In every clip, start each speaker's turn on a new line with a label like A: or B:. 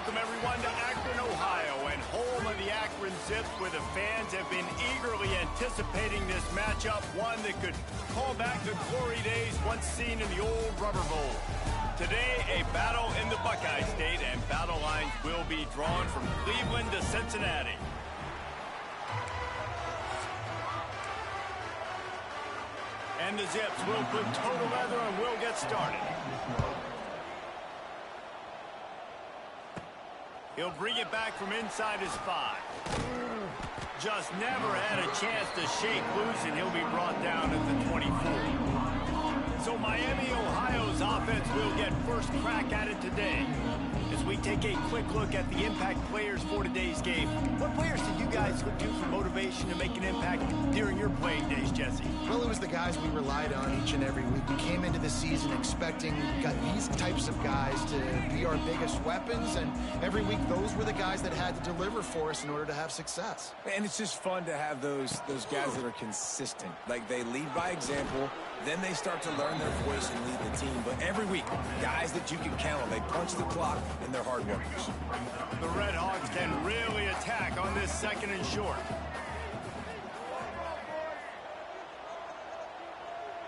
A: Welcome, everyone, to Akron, Ohio, and home of the Akron Zips, where the fans have been eagerly anticipating this matchup, one that could call back the glory days once seen in the old Rubber Bowl. Today, a battle in the Buckeye State, and battle lines will be drawn from Cleveland to Cincinnati. And the Zips will put total leather and will get started. He'll bring it back from inside his 5. Just never had a chance to shake loose, and he'll be brought down at the 24. So Miami, Ohio's offense will get first crack at it today. As we take a quick look at the impact players for today's game, what players did you guys look to for motivation to make an impact during your playing days, Jesse?
B: Well, it was the guys we relied on each and every week. We came into the season expecting these types of guys to be our biggest weapons, and every week those were the guys that had to deliver for us in order to have success.
C: And it's just fun to have those guys that are consistent. Like, they lead by example, then they start to learn their voice and lead the team. But every week, guys that you can count on, they punch the clock, and they're hard workers.
A: The Red Hawks can really attack on this 2nd and short.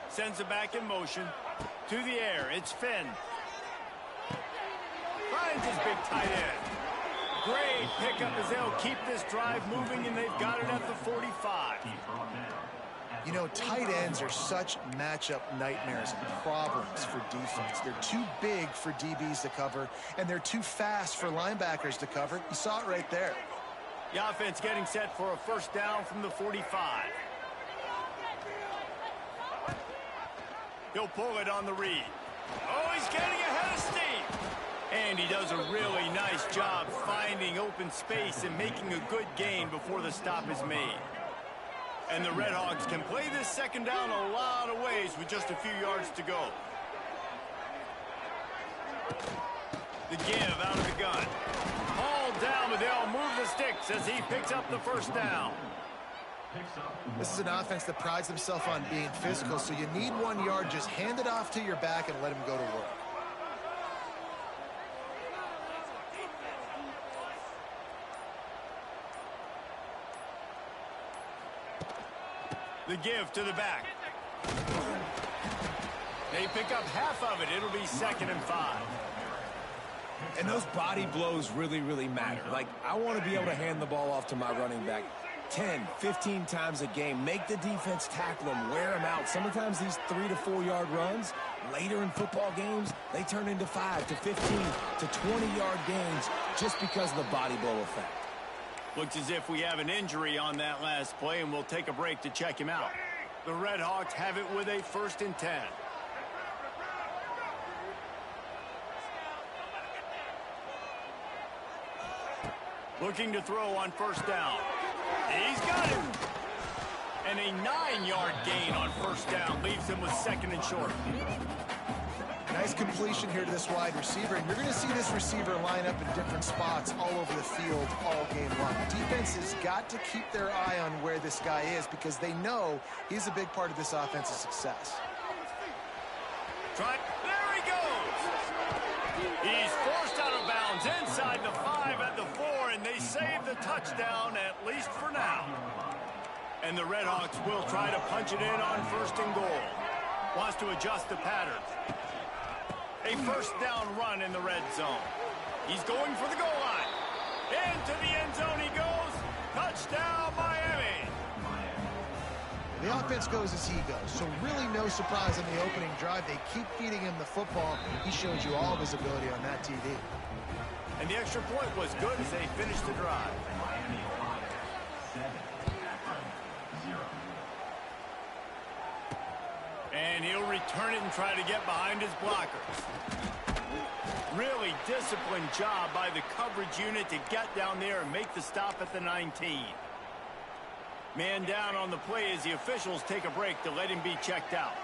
A: Sends it back in motion. To the air, it's Finn. Finds his big tight end. Great pickup as they'll keep this drive moving, and they've got it at the 45.
B: You know, tight ends are such matchup nightmares and problems for defense. They're too big for DBs to cover, and they're too fast for linebackers to cover. You saw it right there.
A: The offense getting set for a first down from the 45. He'll pull it on the read. Oh, he's getting ahead of steam. And he does a really nice job finding open space and making a good gain before the stop is made. And the Red Hawks can play this 2nd down a lot of ways with just a few yards to go. The give out of the gun. Hauled down, but they'll move the sticks as he picks up the first down.
B: This is an offense that prides themselves on being physical, so you need 1 yard. Just hand it off to your back and let him go to work.
A: The give to the back. They pick up half of it. It'll be 2nd and 5.
C: And those body blows really, really matter. Like, I want to be able to hand the ball off to my running back 10, 15 times a game. Make the defense tackle them, wear them out. Sometimes these 3 to 4 yard runs, later in football games, they turn into 5 to 15 to 20-yard gains just because of the body blow effect.
A: Looks as if we have an injury on that last play, and we'll take a break to check him out. The Red Hawks have it with a 1st and 10. Looking to throw on 1st down. He's got it. And a 9-yard gain on 1st down leaves him with 2nd and short.
B: Nice completion here to this wide receiver, and you're going to see this receiver line up in different spots all over the field all game long. Defense has got to keep their eye on where this guy is because they know he's a big part of this offense's success.
A: There he goes! He's forced out of bounds inside the 5 at the 4, and they save the touchdown, at least for now. And the Red Hawks will try to punch it in on 1st and goal. Wants to adjust the pattern. A 1st down run in the red zone. He's going for the goal line. Into the end zone he goes. Touchdown, Miami.
B: The offense goes as he goes, so really no surprise on the opening drive. They keep feeding him the football. He showed you all of his ability on that TV.
A: And the extra point was good as they finished the drive. And he'll return it and try to get behind his blockers. Really disciplined job by the coverage unit to get down there and make the stop at the 19. Man down on the play as the officials take a break to let him be checked out.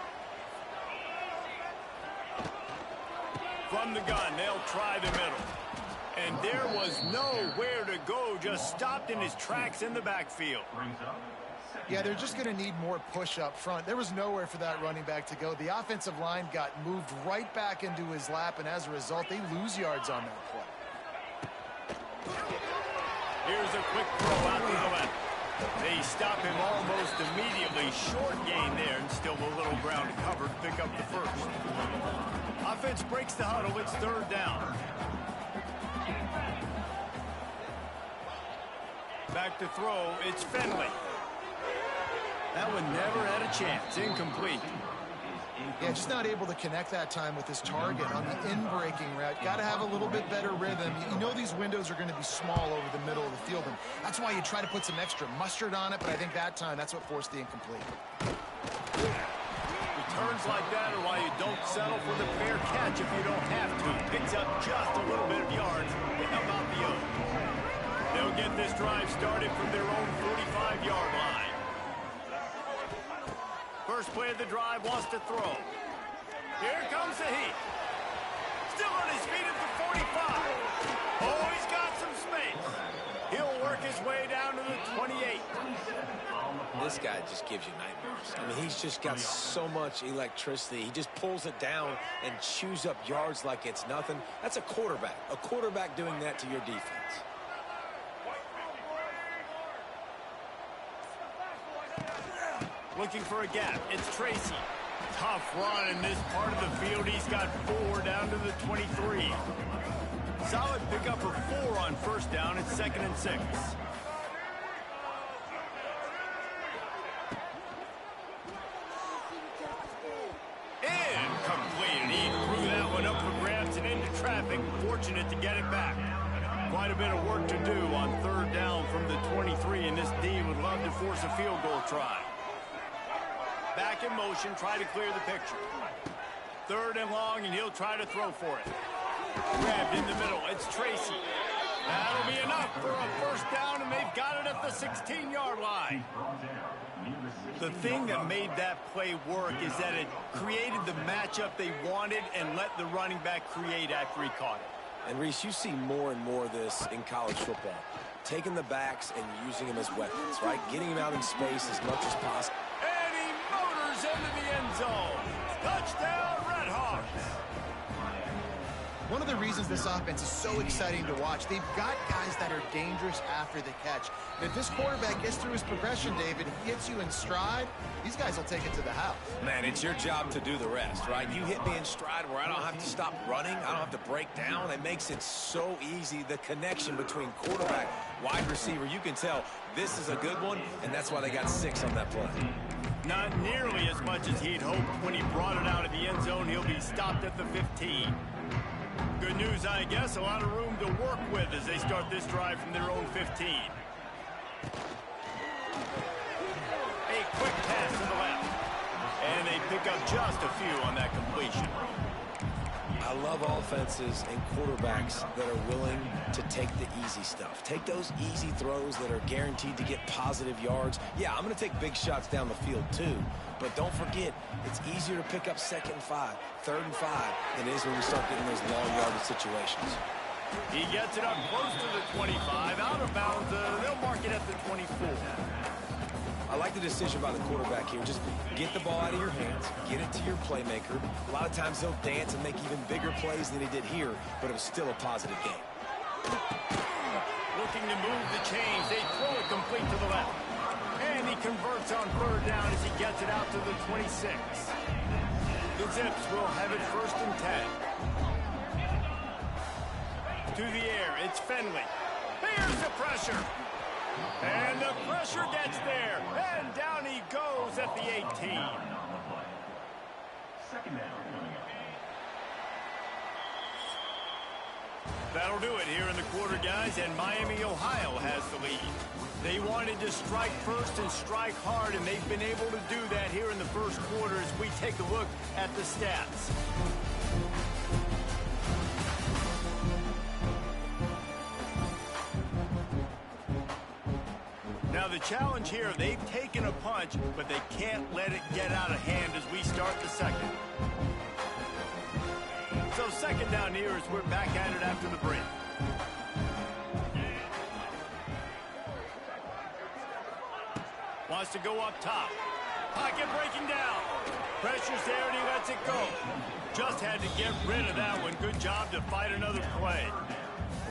A: From the gun, they'll try the middle. And there was nowhere to go, just stopped in his tracks in the backfield.
B: Yeah, they're just going to need more push up front. There was nowhere for that running back to go. The offensive line got moved right back into his lap, and as a result, they lose yards on that play.
A: Here's a quick throw out to the left. They stop him almost immediately. Short gain there, and still a little ground to cover to pick up the first. Offense breaks the huddle. It's third down. Back to throw. It's Finley. That one never had a chance. Incomplete.
B: Yeah, just not able to connect that time with his target on the in-breaking route. Got to have a little bit better rhythm. You know these windows are going to be small over the middle of the field, and that's why you try to put some extra mustard on it, but I think that time that's what forced the incomplete.
A: Returns like that are why you don't settle for the fair catch if you don't have to. Picks up just a little bit of yards. How about the oath? They'll get this drive started from their own 45-yard line. First play of the drive, wants to throw. Here comes the heat. Still on his feet at the 45. Oh, he's got some space. He'll work his way down to the 28.
C: This guy just gives you nightmares. I mean, he's just got so much electricity. He just pulls it down and chews up yards like it's nothing. That's a quarterback. A quarterback doing that to your defense.
A: Looking for a gap. It's Tracy. Tough run in this part of the field. He's got 4 down to the 23. Solid pickup of 4 on first down. It's 2nd and 6. Incomplete. He threw that one up for grabs and into traffic. Fortunate to get it back. Quite a bit of work to do on third down from the 23, and this D would love to force a field goal try. Back in motion, try to clear the picture. 3rd and long, and he'll try to throw for it. Grabbed in the middle. It's Tracy. That'll be enough for a first down, and they've got it at the 16-yard line. The thing that made that play work is that it created the matchup they wanted and let the running back create after he caught it.
C: And, Reese, you see more and more of this in college football. Taking the backs and using them as weapons, right? Getting them out in space as much as possible.
A: And he motors into the end zone. Touchdown, Red Hawks.
B: One of the reasons this offense is so exciting to watch, they've got guys that are dangerous after the catch. And if this quarterback gets through his progression, David, he hits you in stride, these guys will take it to the house.
C: Man, it's your job to do the rest, right? You hit me in stride where I don't have to stop running. I don't have to break down. It makes it so easy. The connection between quarterback, wide receiver, you can tell this is a good one, and that's why they got 6 on that play.
A: Not nearly as much as he'd hoped when he brought it out of the end zone. He'll be stopped at the 15. Good news, I guess. A lot of room to work with as they start this drive from their own 15. A quick pass to the left. And they pick up just a few on that completion.
C: I love offenses and quarterbacks that are willing to take the easy stuff. Take those easy throws that are guaranteed to get positive yards. Yeah, I'm going to take big shots down the field too. But don't forget, it's easier to pick up 2nd and 5, 3rd and 5 than it is when we start getting those long yardage situations.
A: He gets it up close to the 25. Out of bounds, they'll mark it at the 24.
C: I like the decision by the quarterback here. Just get the ball out of your hands, get it to your playmaker. A lot of times he'll dance and make even bigger plays than he did here, but it was still a positive game.
A: Looking to move the chains. They throw it complete to the left. And he converts on 3rd down as he gets it out to the 26. The Zips will have it 1st and 10. To the air, it's Finley. Here's the pressure. And the pressure gets there. And down he goes at the 18. That'll do it here in the quarter, guys, and Miami, Ohio has the lead. They wanted to strike first and strike hard, and they've been able to do that here in the first quarter as we take a look at the stats. Now the challenge here, they've taken a punch, but they can't let it get out of hand as we start the second. So 2nd down here as we're back at it after the break. Wants to go up top. Pocket breaking down. Pressure's there and he lets it go. Just had to get rid of that one. Good job to fight another play.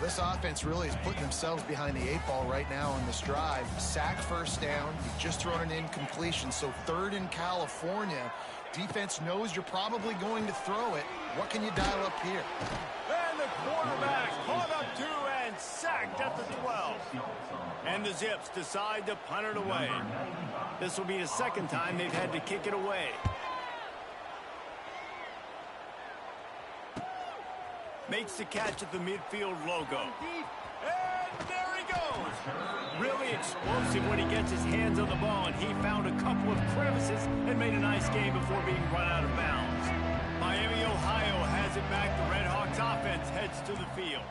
B: This offense really is putting themselves behind the 8 ball right now on this drive. Sack first down. You've just thrown an incompletion, so 3rd in California. Defense knows you're probably going to throw it. What can you dial up here?
A: And the quarterback caught up to and sacked at the 12. And the Zips decide to punt it away. This will be the 2nd time they've had to kick it away. Makes the catch at the midfield logo. And there he goes. Really explosive when he gets his hands on the ball, and he found a couple of crevices and made a nice game before being run out of bounds. Miami, Ohio has it back. The Red Hawks offense heads to the field.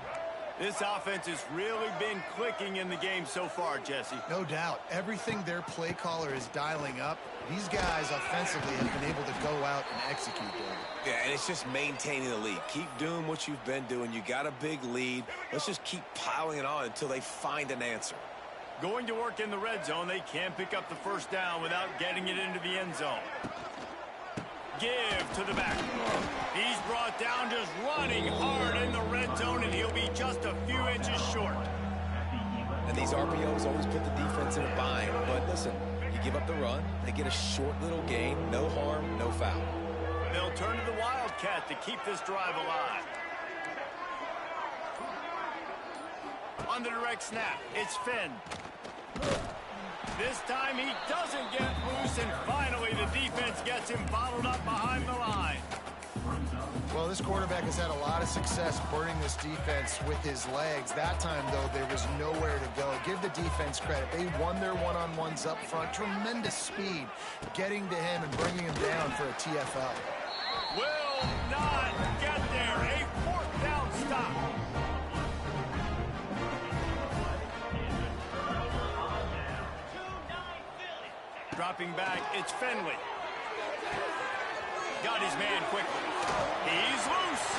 A: This offense has really been clicking in the game so far, Jesse.
B: No doubt. Everything their play caller is dialing up, these guys offensively have been able to go out and execute there.
C: Yeah, and it's just maintaining the lead. Keep doing what you've been doing. You got a big lead. Let's just keep piling it on until they find an answer.
A: Going to work in the red zone. They can't pick up the 1st down without getting it into the end zone. Give to the back. He's brought down just running hard in the red zone, and he'll be just a few inches short.
C: And these RPOs always put the defense in a bind. But listen, you give up the run, they get a short little gain, no harm, no foul.
A: They'll turn to the Wildcat to keep this drive alive. On the direct snap, it's Finn. This time he doesn't get loose, and finally the defense gets him bottled up behind the line.
B: Well, this quarterback has had a lot of success burning this defense with his legs. That time, though, there was nowhere to go. Give the defense credit. They won their one-on-ones up front. Tremendous speed getting to him and bringing him down for a TFL.
A: Will not get there. A 4th down stop. Dropping back, it's Finley. Got his man quickly. He's loose.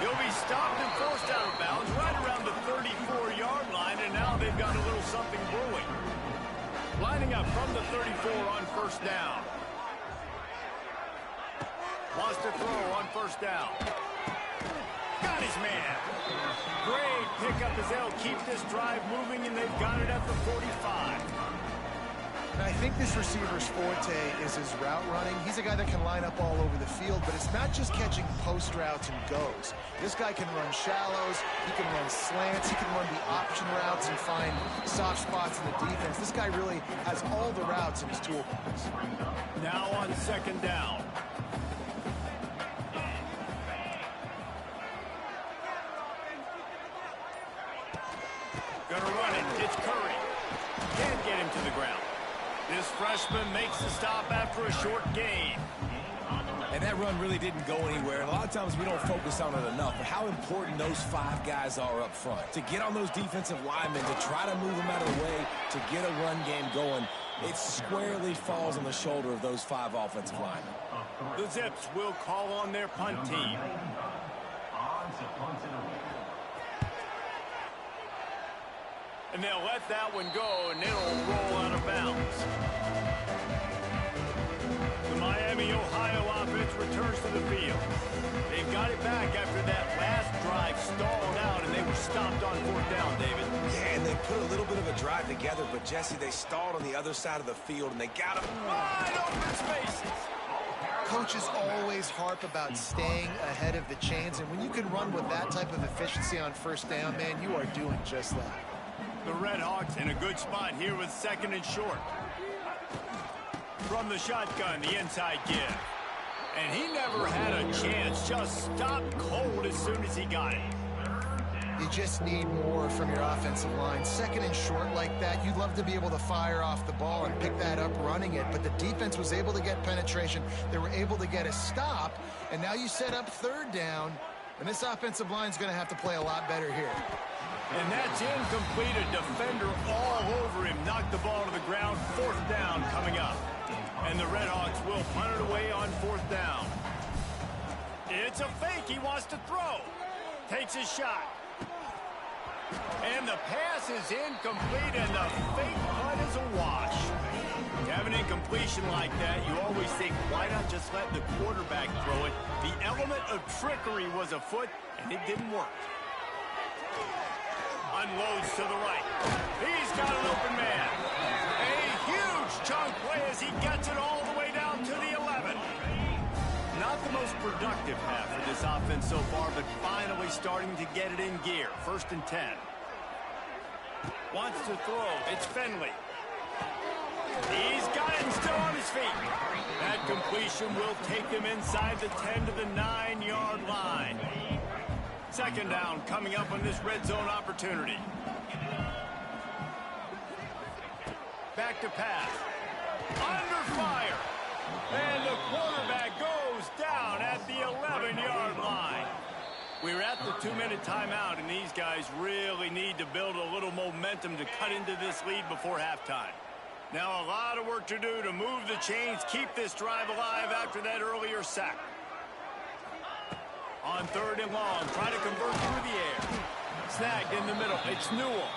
A: He'll be stopped and forced out of bounds right around the 34-yard line, and now they've got a little something brewing. Lining up from the 34 on 1st down. Wants to throw on 1st down. Got his man. Great pickup as they'll keep this drive moving, and they've got it at the 45.
B: And I think this receiver's forte is his route running. He's a guy that can line up all over the field, but it's not just catching post routes and goes. This guy can run shallows, he can run slants, he can run the option routes and find soft spots in the defense. This guy really has all the routes in his toolbox.
A: Now on 2nd down. Gonna run it. It's Curry. Can't get him to the ground. This freshman makes the stop after a short gain.
C: And that run really didn't go anywhere. And a lot of times we don't focus on it enough, but how important those 5 guys are up front. To get on those defensive linemen, to try to move them out of the way, to get a run game going, it squarely falls on the shoulder of those 5 offensive linemen.
A: The Zips will call on their punt team. And they'll let that one go, and it'll roll out of bounds. The Miami, Ohio offense returns to the field. They've got it back after that last drive stalled out, and they were stopped on 4th down, David.
C: Yeah, and they put a little bit of a drive together, but, Jesse, they stalled on the other side of the field, and they got them
A: wide open spaces.
B: Coaches always harp about staying ahead of the chains, and when you can run with that type of efficiency on 1st down, man, you are doing just that.
A: The Red Hawks in a good spot here with 2nd and short. From the shotgun, the inside give. And he never had a chance, just stopped cold as soon as he got it.
B: You just need more from your offensive line. 2nd and short like that, you'd love to be able to fire off the ball and pick that up running it, but the defense was able to get penetration. They were able to get a stop, and now you set up 3rd down, and this offensive line's going to have to play a lot better here.
A: And that's incomplete. A defender all over him. Knocked the ball to the ground. 4th down coming up. And the Red Hawks will punt it away on 4th down. It's a fake. He wants to throw. Takes his shot. And the pass is incomplete, and the fake punt is a wash. You have an incompletion like that, you always think, why not just let the quarterback throw it? The element of trickery was afoot, and it didn't work. Unloads to the right. He's got an open man. A huge chunk play as he gets it all the way down to the 11. Not the most productive half for this offense so far, but finally starting to get it in gear. 1st and 10. Wants to throw. It's Finley. He's got it and still on his feet. That completion will take him inside the 10 to the 9-yard line. 2nd down coming up on this red zone opportunity. Back to pass. Under fire. And the quarterback goes down at the 11-yard line. We're at the 2-minute timeout, and these guys really need to build a little momentum to cut into this lead before halftime. Now a lot of work to do to move the chains, keep this drive alive after that earlier sack. On 3rd and long, try to convert through the air. Snagged in the middle. It's Newell.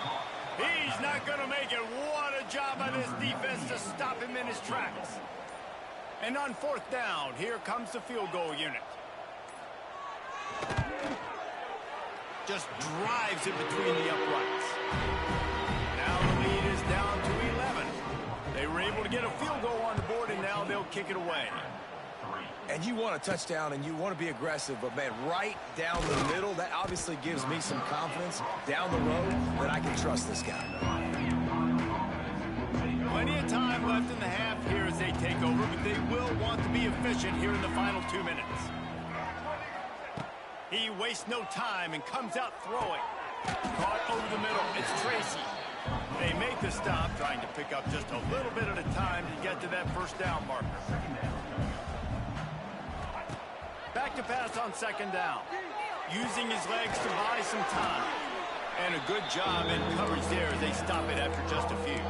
A: He's not going to make it. What a job by this defense to stop him in his tracks. And on 4th down, here comes the field goal unit. Just drives it between the uprights. Now the lead is down to 11. They were able to get a field goal on the board, and now they'll kick it away.
C: And you want a touchdown, and you want to be aggressive, but, man, right down the middle, that obviously gives me some confidence down the road that I can trust this guy.
A: Plenty of time left in the half here as they take over, but they will want to be efficient here in the final 2 minutes. He wastes no time and comes out throwing. Caught over the middle. It's Tracy. They make the stop, trying to pick up just a little bit at a time to get to that 1st down marker. Back to pass on 2nd down. Using his legs to buy some time. And a good job in coverage there as they stop it after just a few.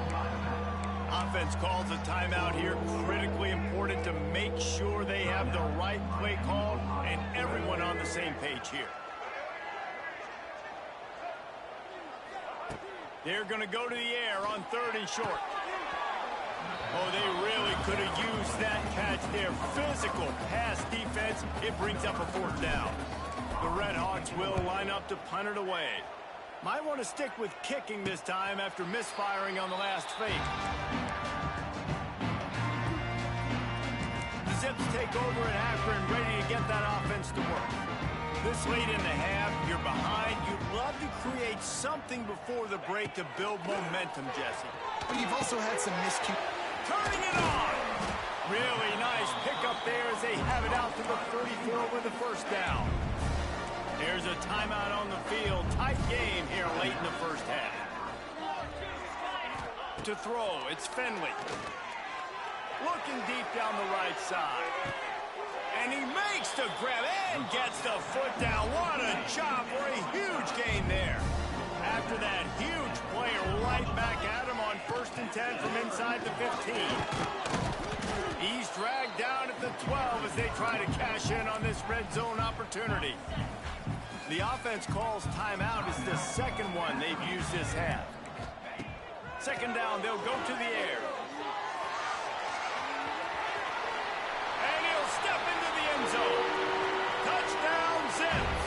A: Offense calls a timeout here. Critically important to make sure they have the right play called and everyone on the same page here. They're going to go to the air on 3rd and short. Oh, they really could have used that catch there. Physical pass defense. It brings up a 4th down. The Red Hawks will line up to punt it away. Might want to stick with kicking this time after misfiring on the last fake. The Zips take over at half and ready to get that offense to work. This late in the half, you're behind. You'd love to create something before the break to build momentum, Jesse.
B: But you've also had some miscues.
A: Turning it on. Really nice pickup there as they have it out to the 34 with the 1st down. There's a timeout on the field. Tight game here late in the 1st half. To throw, it's Finley. Looking deep down the right side. And he makes the grab and gets the foot down. What a job for a huge gain there. After that huge play, right back at him on 1st and 10 from inside the 15. He's dragged down at the 12 as they try to cash in on this red zone opportunity. The offense calls timeout. It's the 2nd one they've used this half. 2nd down, they'll go to the air. And he'll step into the end zone. Touchdown, Zips.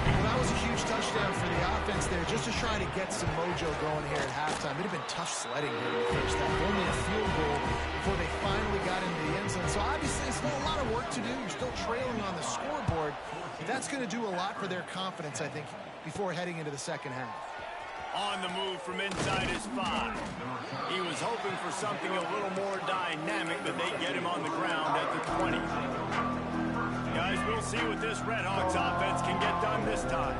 B: Well, that was a huge touchdown for the offense there, just to try to get some mojo going here at halftime. It'd have been tough sledding here in the 1st half. Only a field goal before they finally got into the end zone. So obviously, it's still a lot of work to do. You're still trailing on the scoreboard. That's going to do a lot for their confidence, I think, before heading into the 2nd half.
A: On the move from inside his 5. He was hoping for something a little more dynamic, but they get him on the ground at the 20. Guys, we'll see what this Red Hawks offense can get done this time.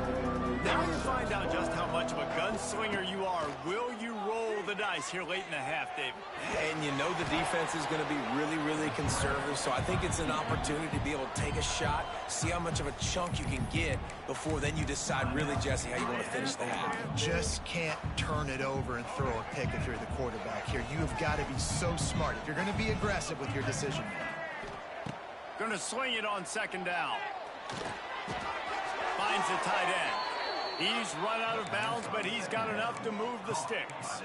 A: Now you find out just how much of a gunslinger you are. Will you roll the dice here late in the half, David?
C: And you know the defense is going to be really, really conservative, so I think it's an opportunity to be able to take a shot, see how much of a chunk you can get before then you decide really, Jesse, how you want to finish the half.
B: Just can't turn it over and throw a pick if you're the quarterback here. You have got to be so smart if you're going to be aggressive with your decision.
A: Going to swing it on 2nd down. Finds the tight end. He's run out of bounds, but he's got enough to move the sticks.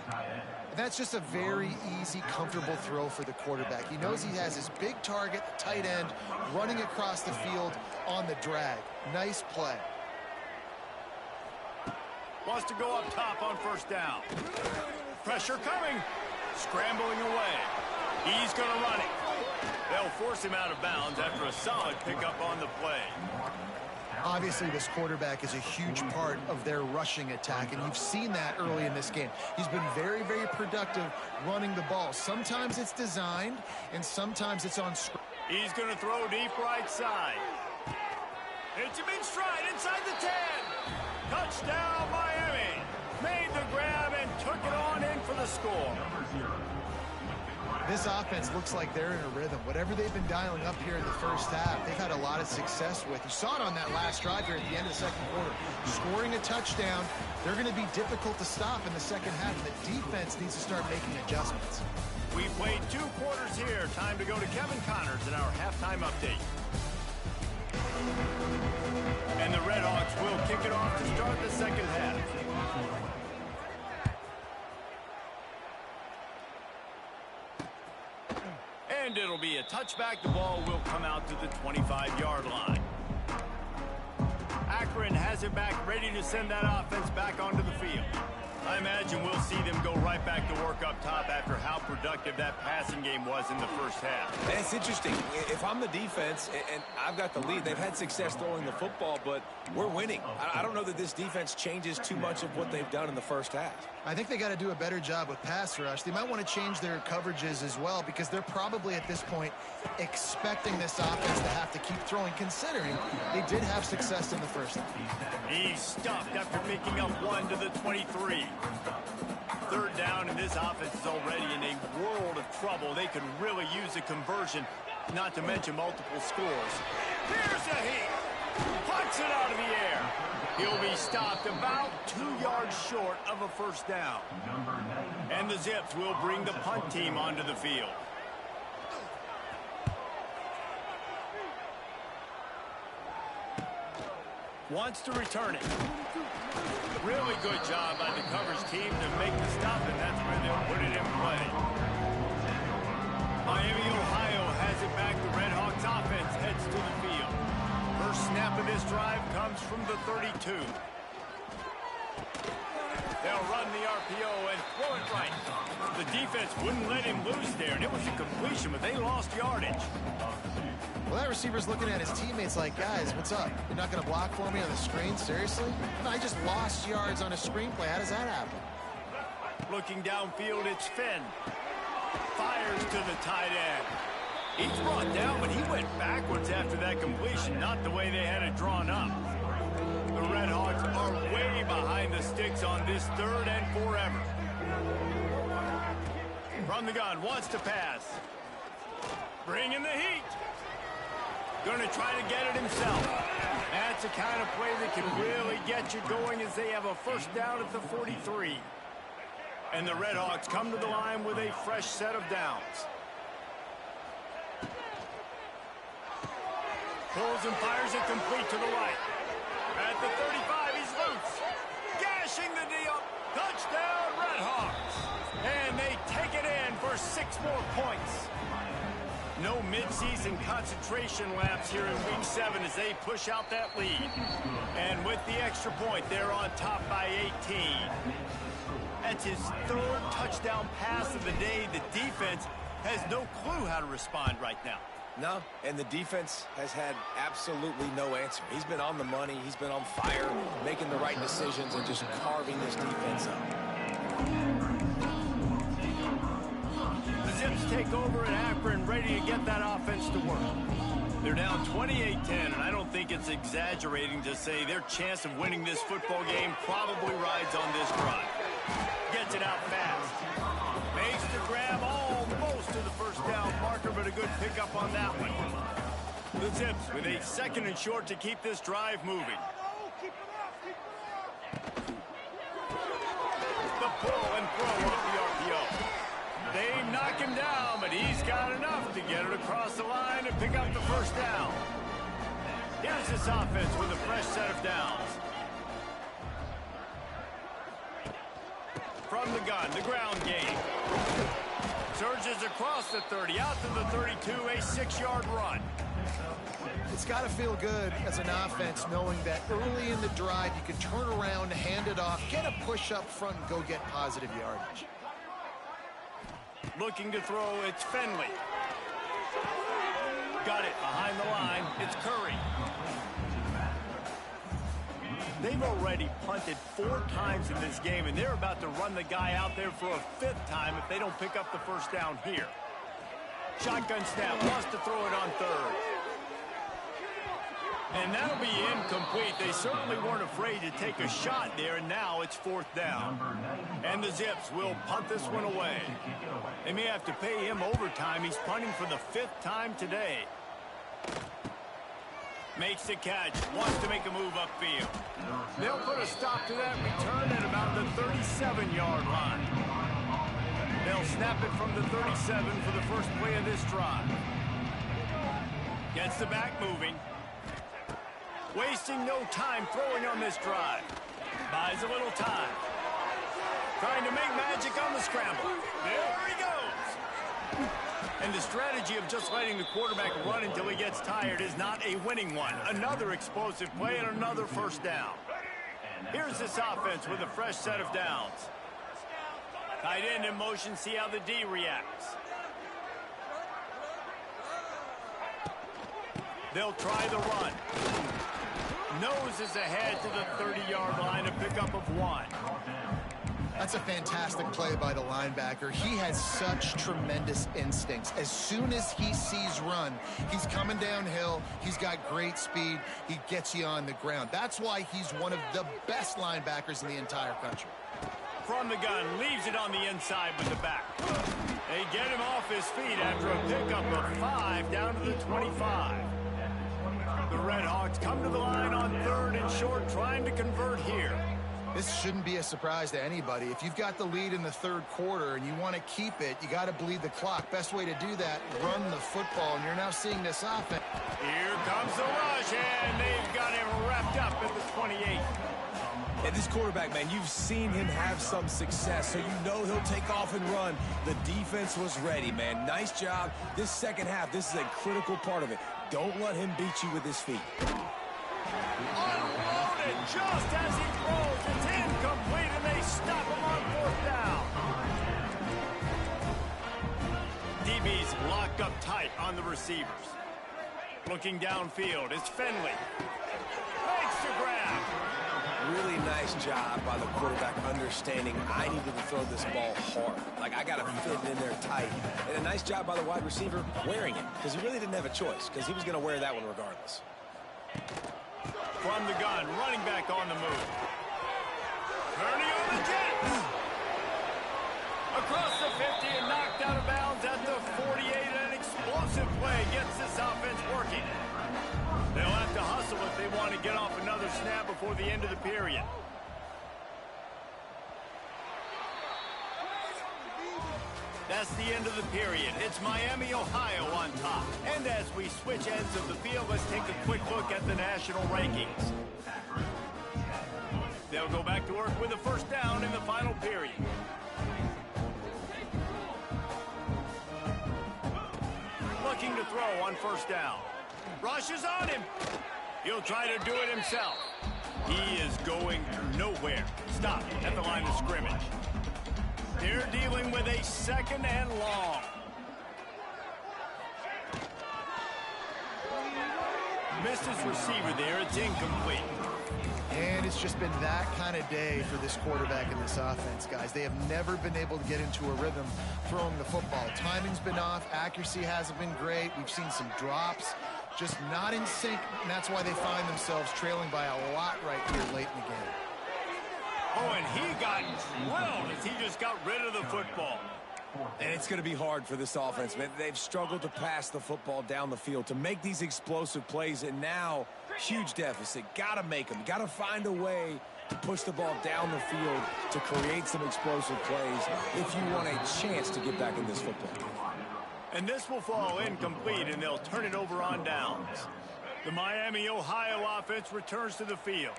B: That's just a very easy, comfortable throw for the quarterback. He knows he has his big target, the tight end, running across the field on the drag. Nice play.
A: Wants to go up top on first down. Pressure coming. Scrambling away. He's going to run it. They'll force him out of bounds after a solid pickup on the play.
B: Obviously, this quarterback is a huge part of their rushing attack, and you've seen that early in this game. He's been very, very productive running the ball. Sometimes it's designed, and sometimes it's on script.
A: He's going to throw deep right side. Hits him in stride inside the 10. Touchdown, Miami. Made the grab and took it on in for the score.
B: This offense looks like they're in a rhythm. Whatever they've been dialing up here in the first half, they've had a lot of success with. You saw it on that last drive here at the end of the second quarter. Scoring a touchdown, they're going to be difficult to stop in the second half, and the defense needs to start making adjustments.
A: We played 2 quarters here. Time to go to Kevin Connors in our halftime update. And the Redhawks will kick it off to start the second half. And it'll be a touchback. The ball will come out to the 25-yard line. Akron has it back, ready to send that offense back onto the field. I imagine we'll see them go right back to work up top after how productive that passing game was in the first half.
C: It's interesting. If I'm the defense and I've got the lead, they've had success throwing the football, but we're winning. I don't know that this defense changes too much of what they've done in the first half.
B: I think they got to do a better job with pass rush. They might want to change their coverages as well, because they're probably at this point expecting this offense to have to keep throwing, considering they did have success in the first half.
A: He's stuffed after picking up 1 to the 23. Third down, and this offense is already in a world of trouble. They could really use a conversion, not to mention multiple scores. Here's a heat. Puts it out of the air. He'll be stopped about 2 yards short of a first down. And the Zips will bring the punt team onto the field. Wants to return it. Really good job by the coverage team to make the stop, and that's where they'll put it in play. Miami, Ohio has it back. The Redhawks offense heads to the field. First snap of this drive comes from the 32. They'll run the RPO and throw it right. The defense wouldn't let him loose there, and it was a completion, but they lost yardage.
B: Well, that receiver's looking at his teammates like, guys, what's up? You're not going to block for me on the screen? Seriously? No, I just lost yards on a screenplay. How does that happen?
A: Looking downfield, it's Finn. Fires to the tight end. He's brought down, but he went backwards after that completion, not the way they had it drawn up. The Redhawks are way behind the sticks on this 3rd and forever. From the gun, wants to pass. Bring in the heat. Going to try to get it himself. That's the kind of play that can really get you going as they have a first down at the 43. And the Redhawks come to the line with a fresh set of downs. Pulls and fires it complete to the right. At the 35, he's loose. Gashing the deal. Touchdown, Redhawks. And they take it in for 6 more points. No midseason concentration laps here in Week 7 as they push out that lead. And with the extra point, they're on top by 18. That's his 3rd touchdown pass of the day. The defense has no clue how to respond right now.
C: No, and the defense has had absolutely no answer. He's been on the money. He's been on fire, making the right decisions and just carving this defense up.
A: The Zips take over at Akron, ready to get that offense to work. They're down 28-10, and I don't think it's exaggerating to say their chance of winning this football game probably rides on this drive. Gets it out fast. Makes the grab almost to the first down marker, but a good pickup on that one. The Zips with a 2nd and short to keep this drive moving. The pull and throw off the RPO. They knock him down, but he's got enough to get it across the line and pick up the first down. Here's this offense with a fresh set of downs. From the gun, the ground game. Surges across the 30, out to the 32, a 6-yard run.
B: It's got to feel good as an offense knowing that early in the drive you can turn around, hand it off, get a push up front, and go get positive yardage.
A: Looking to throw, it's Finley. Got it behind the line. It's Curry. They've already punted 4 times in this game, and they're about to run the guy out there for a 5th time if they don't pick up the first down here. Shotgun snap, wants to throw it on 3rd. And that'll be incomplete. They certainly weren't afraid to take a shot there, and now it's 4th down. And the Zips will punt this one away. They may have to pay him overtime. He's punting for the 5th time today. Makes the catch, wants to make a move upfield. They'll put a stop to that return at about the 37-yard line. They'll snap it from the 37 for the first play of this drive. Gets the back moving. Wasting no time throwing on this drive. Buys a little time. Trying to make magic on the scramble. There he goes. And the strategy of just letting the quarterback run until he gets tired is not a winning one. Another explosive play and another first down. Here's this offense with a fresh set of downs. Tight end in motion, see how the D reacts. They'll try the run. Noses ahead to the 30-yard line, a pickup of 1.
B: That's a fantastic play by the linebacker. He has such tremendous instincts. As soon as he sees run, he's coming downhill. He's got great speed. He gets you on the ground. That's why he's one of the best linebackers in the entire country.
A: From the gun, leaves it on the inside with the back. They get him off his feet after a pickup of 5 down to the 25. The Red Hawks come to the line on 3rd and short, trying to convert here.
B: This shouldn't be a surprise to anybody. If you've got the lead in the 3rd quarter and you want to keep it, you got to bleed the clock. Best way to do that, run the football, and you're now seeing this offense.
A: Here comes the rush, and they've got him wrapped up at the 28.
C: And this quarterback, man, you've seen him have some success, so you know he'll take off and run. The defense was ready, man. Nice job. This second half, this is a critical part of it. Don't let him beat you with his feet.
A: Unloaded just as he throws. It's incomplete, and they stop him on 4th down. DB's locked up tight on the receivers. Looking downfield, it's Finley. Makes the grab.
C: Really nice job by the quarterback understanding I needed to throw this ball hard. Like, I got to fit it in there tight. And a nice job by the wide receiver wearing it, because he really didn't have a choice, because he was going to wear that one regardless.
A: From the gun, running back on the move. Turning on the jet. Across the 50 and knocked out of bounds at the 48. An explosive play gets this offense working. They'll have to hustle if they want to get off another snap before the end of the period. That's the end of the period. It's Miami, Ohio on top. And as we switch ends of the field, let's take a quick look at the national rankings. They'll go back to work with a first down in the final period. Looking to throw on first down. Rush is on him. He'll try to do it himself. He is going nowhere. Stop at the line of scrimmage. They're dealing with a 2nd and long. Missed his receiver there. It's incomplete.
B: And it's just been that kind of day for this quarterback and this offense, guys. They have never been able to get into a rhythm throwing the football. Timing's been off. Accuracy hasn't been great. We've seen some drops. Just not in sync, and that's why they find themselves trailing by a lot right here late in the game.
A: Oh, and he got drilled as he just got rid of the football.
C: And it's going to be hard for this offense, man. They've struggled to pass the football down the field to make these explosive plays, and now huge deficit. Got to make them. Got to find a way to push the ball down the field to create some explosive plays if you want a chance to get back in this football game.
A: And this will fall incomplete, and they'll turn it over on downs. The Miami, Ohio offense returns to the field.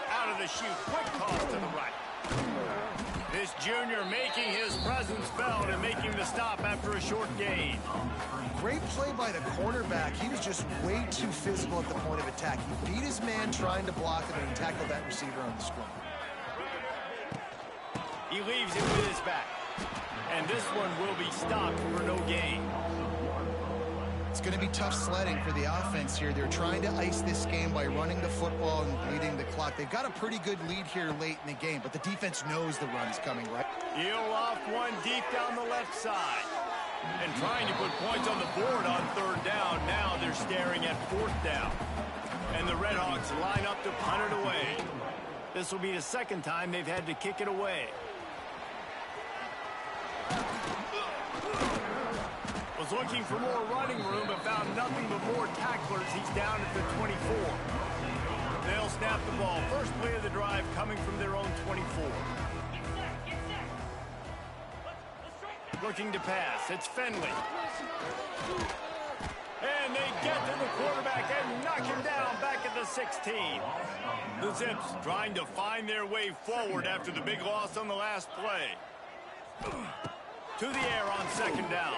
A: Out of the chute, quick toss to the right. This junior making his presence felt and making the stop after a short gain.
B: Great play by the cornerback. He was just way too physical at the point of attack. He beat his man trying to block him and tackled that receiver on the screen.
A: He leaves it with his back. And this one will be stopped for no gain.
B: It's going to be tough sledding for the offense here. They're trying to ice this game by running the football and bleeding the clock. They've got a pretty good lead here late in the game, but the defense knows the run is coming, right?
A: He'll off one deep down the left side. And trying to put points on the board on third down. Now they're staring at fourth down. And the Redhawks line up to punt it away. This will be the second time they've had to kick it away. Was looking for more running room, but found nothing but more tacklers. He's down at the 24. They'll snap the ball. First play of the drive coming from their own 24. Looking to pass. It's Finley. And they get to the quarterback and knock him down back at the 16. The Zips trying to find their way forward after the big loss on the last play. To the air on second down.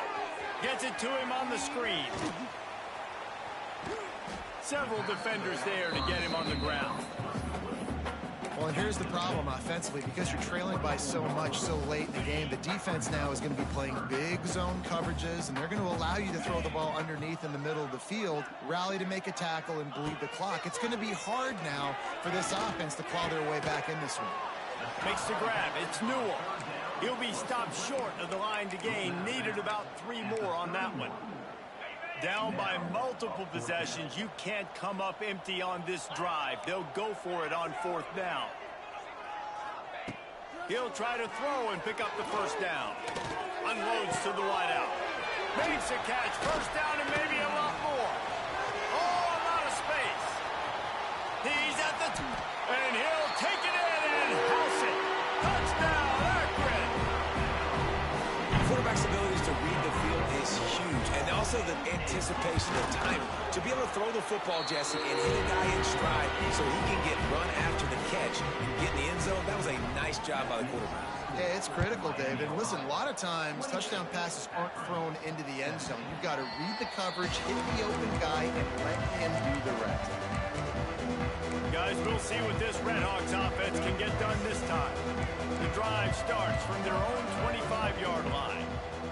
A: Gets it to him on the screen. Several defenders there to get him on the ground.
B: Well, and here's the problem offensively. Because you're trailing by so much so late in the game, the defense now is going to be playing big zone coverages, and they're going to allow you to throw the ball underneath in the middle of the field, rally to make a tackle, and bleed the clock. It's going to be hard now for this offense to claw their way back in this one.
A: Makes the grab. It's Newell. He'll be stopped short of the line to gain. Needed about 3 more on that one. Down by multiple possessions. You can't come up empty on this drive. They'll go for it on fourth down. He'll try to throw and pick up the first down. Unloads to the wideout. Makes a catch. First down and maybe a lot more. Oh, a lot of space. He's at the... and he'll take it in and house it. Touchdown, Akron.
C: Quarterback's abilities to read the field is huge, and also the anticipation of timing. To be able to throw the football, Jesse, and hit a guy in stride so he can get run after the catch and get in the end zone, that was a nice job by the quarterback.
B: Yeah, it's critical, David. Listen, a lot of times touchdown passes aren't thrown into the end zone. You've got to read the coverage, hit the open guy, and let him do the rest.
A: Guys, we'll see what this Redhawks offense can get done this time. The drive starts from their own 25-yard line.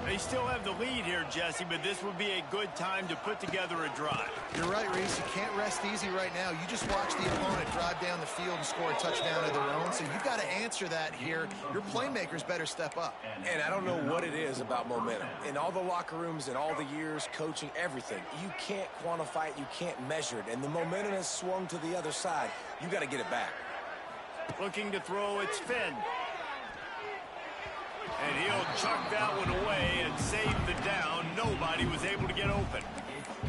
A: They still have the lead here, Jesse, but this would be a good time to put together a drive.
B: You're right, Reese. You can't rest easy right now. You just watch the opponent drive down the field and score a touchdown of their own, so you've got to answer that here. Your playmakers better step up.
C: And I don't know what it is about momentum. In all the locker rooms, in all the years, coaching, everything, you can't quantify it, you can't measure it, and the momentum has swung to the other side. You got to get it back.
A: Looking to throw, it's Finn. And he'll chuck that one away and save the down. Nobody was able to get open.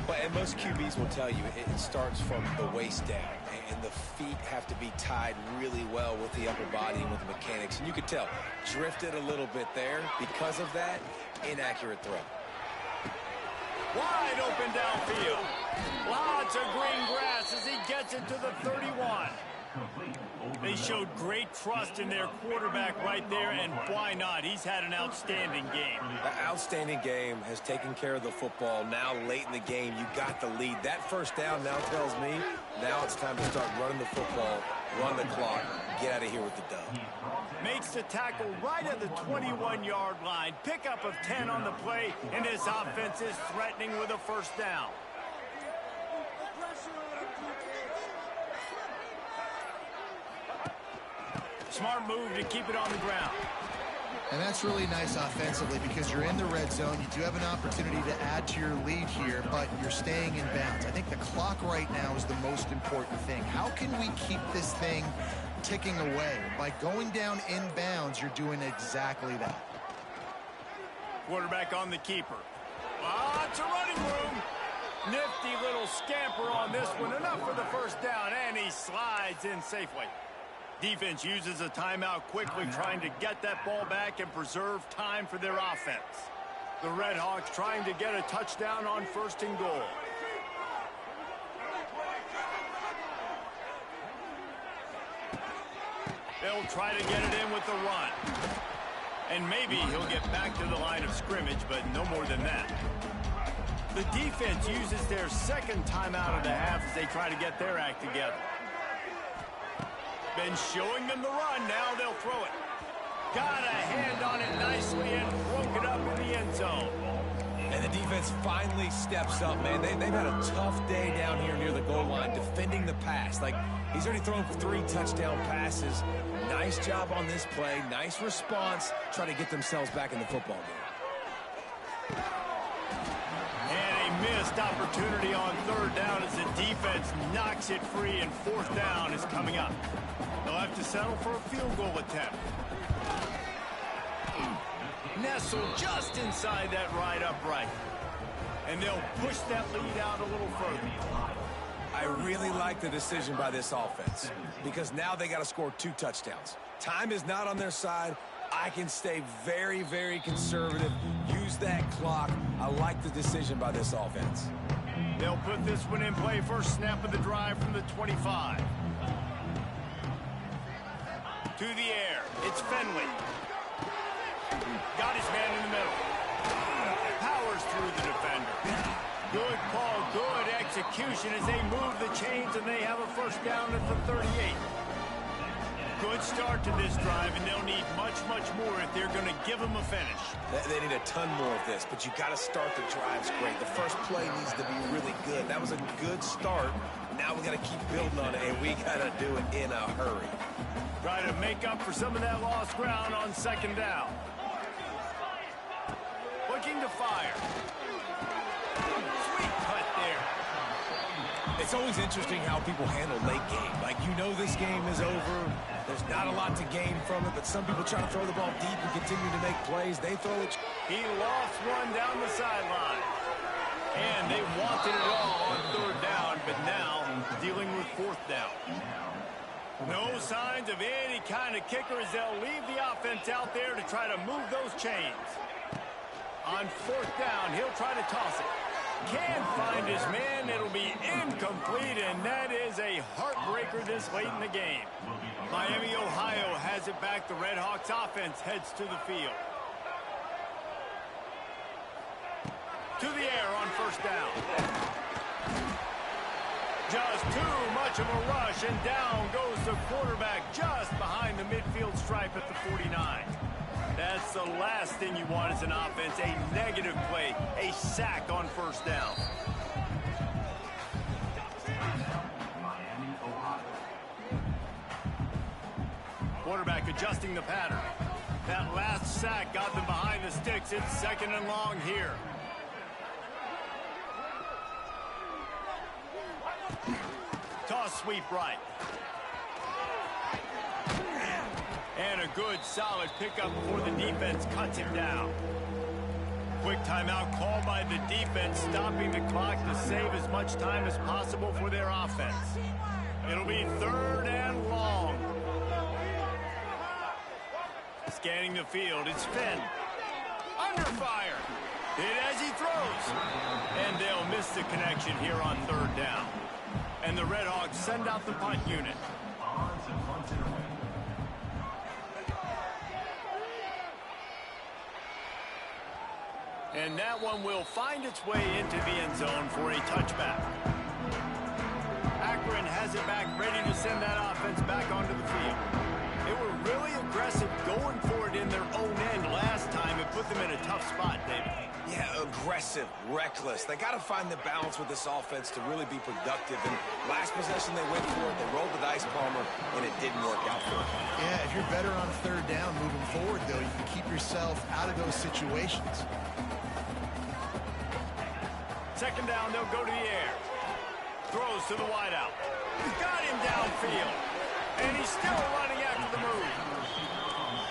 C: Well, and most QBs will tell you it starts from the waist down, and the feet have to be tied really well with the upper body and with the mechanics. And you could tell, drifted a little bit there. Because of that, inaccurate throw.
A: Wide open downfield. Lots of green grass as he gets it to the 31. They showed great trust in their quarterback right there, and why not? He's had an outstanding game.
C: The outstanding game has taken care of the football. Now, late in the game, you got the lead. That first down now tells me now it's time to start running the football, run the clock, get out of here with the dub.
A: Makes the tackle right at the 21-yard line. Pickup of 10 on the play, and his offense is threatening with a first down. Smart move to keep it on the ground.
B: And that's really nice offensively because you're in the red zone. You do have an opportunity to add to your lead here, but you're staying in bounds. I think the clock right now is the most important thing. How can we keep this thing ticking away? By going down in bounds, you're doing exactly that.
A: Quarterback on the keeper. Lots of running room. Nifty little scamper on this one. Enough for the first down, and he slides in safely. Defense uses a timeout quickly, trying to get that ball back and preserve time for their offense. The Redhawks trying to get a touchdown on first and goal. They'll try to get it in with the run. And maybe he'll get back to the line of scrimmage, but no more than that. The defense uses their second timeout of the half as they try to get their act together. Been showing them the run. Now they'll throw it. Got a hand on it nicely and broke it up in the end zone.
C: And the defense finally steps up, man. They've had a tough day down here near the goal line defending the pass. Like, he's already thrown 3 touchdown passes. Nice job on this play. Nice response. Try to get themselves back in the football game.
A: And a missed opportunity on third down as the defense knocks it free, and fourth down is coming up. They'll have to settle for a field goal attempt. Nestled just inside that right upright. And they'll push that lead out a little further.
C: I really like the decision by this offense because now they got to score 2 touchdowns. Time is not on their side. I can stay very, very conservative. Use that clock. I like the decision by this offense.
A: They'll put this one in play. First snap of the drive from the 25. To the air. It's Finley. Got his man in the middle. Powers through the defender. Good call, good execution as they move the chains, and they have a first down at the 38. Good start to this drive, and they'll need much, much more if they're going to give them a finish.
C: They need a ton more of this, but you got to start the drives great. The first play needs to be really good. That was a good start. Now we got to keep building on it, and we got to do it in a hurry.
A: Try to make up for some of that lost ground on second down. Looking to fire. Sweet cut there.
C: It's always interesting how people handle late game. Like, you know this game is over. There's not a lot to gain from it, but some people try to throw the ball deep and continue to make plays. They throw it.
A: He lost one down the sideline. And they wanted it all on third down, but now dealing with fourth down. No signs of any kind of kicker as they'll leave the offense out there to try to move those chains. On fourth down, he'll try to toss it. Can't find his man. It'll be incomplete, and that is a heartbreaker this late in the game. Miami, Ohio has it back. The Red Hawks offense heads to the field. To the air on first down. Just too much of a rush, and down goes the quarterback just behind the midfield stripe at the 49. That's the last thing you want as an offense, a negative play, a sack on first down. Quarterback adjusting the pattern. That last sack got them behind the sticks. It's second and long here. Toss sweep right. And a good, solid pickup before the defense cuts him down. Quick timeout called by the defense, stopping the clock to save as much time as possible for their offense. It'll be third and long. Scanning the field, it's Finn. Under fire. Hit as he throws. And they'll miss the connection here on third down. And the Red Hawks send out the punt unit. And that one will find its way into the end zone for a touchback. Akron has it back, ready to send that offense back onto the field. They were really aggressive going for it in their own end last time. It put them in a tough spot, David.
C: Yeah, aggressive, reckless. They got to find the balance with this offense to really be productive. And last possession they went for it. They rolled the dice, Palmer, and it didn't work out for them.
B: Yeah, if you're better on third down moving forward, though, you can keep yourself out of those situations.
A: Second down, they'll go to the air. Throws to the wideout. Got him downfield. And he's still running after the move.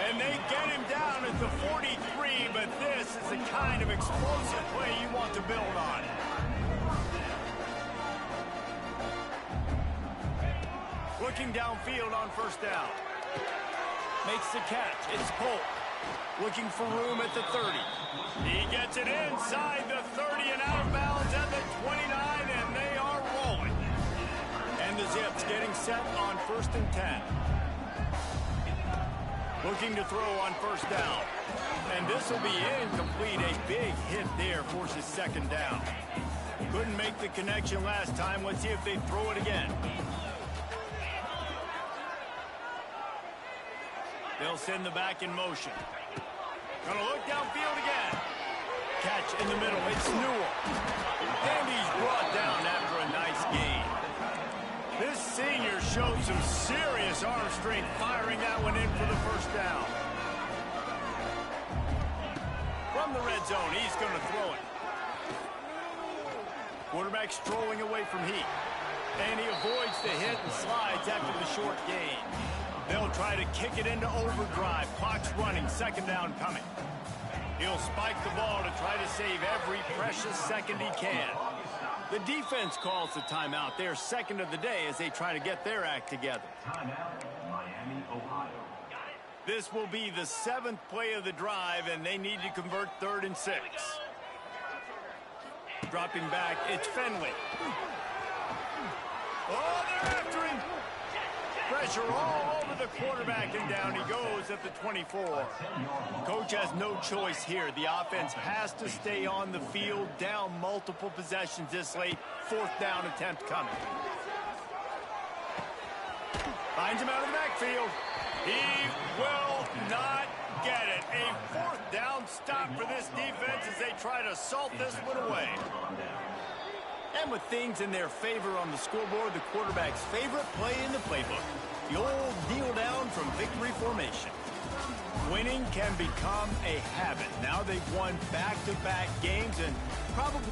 A: And they get him down at the 43, but this is the kind of explosive play you want to build on. Looking downfield on first down. Makes the catch. It's Polk. Looking for room at the 30. He gets it inside the 30 and out of bounds at the 29, and they are rolling. And the Zips getting set on 1st and 10. Looking to throw on first down. And this will be incomplete. A big hit there forces second down. Couldn't make the connection last time. Let's see if they throw it again. They'll send the back in motion. Gonna look downfield again. Catch in the middle. It's Newell. And he's brought down after a nice gain. This senior showed some serious arm strength firing that one in for the first down. From the red zone, he's going to throw it. Quarterback strolling away from heat. And he avoids the hit and slides after the short gain. They'll try to kick it into overdrive. Clock's running, second down coming. He'll spike the ball to try to save every precious second he can. The defense calls the timeout. Their second of the day as they try to get their act together.
D: Timeout, Miami, Ohio.
A: This will be the 7th play of the drive, and they need to convert 3rd and 6. Dropping back, it's Fenwick. Oh, they're after him. Pressure all over the quarterback, and down he goes at the 24. Coach has no choice here. The offense has to stay on the field, down multiple possessions this late. 4th down attempt coming. Finds him out of the backfield. He will not get it. A 4th down stop for this defense as they try to salt this one away. And with things in their favor on the scoreboard, the quarterback's favorite play in the playbook, the old kneel down from victory formation. Winning can become a habit. Now they've won back-to-back games and probably...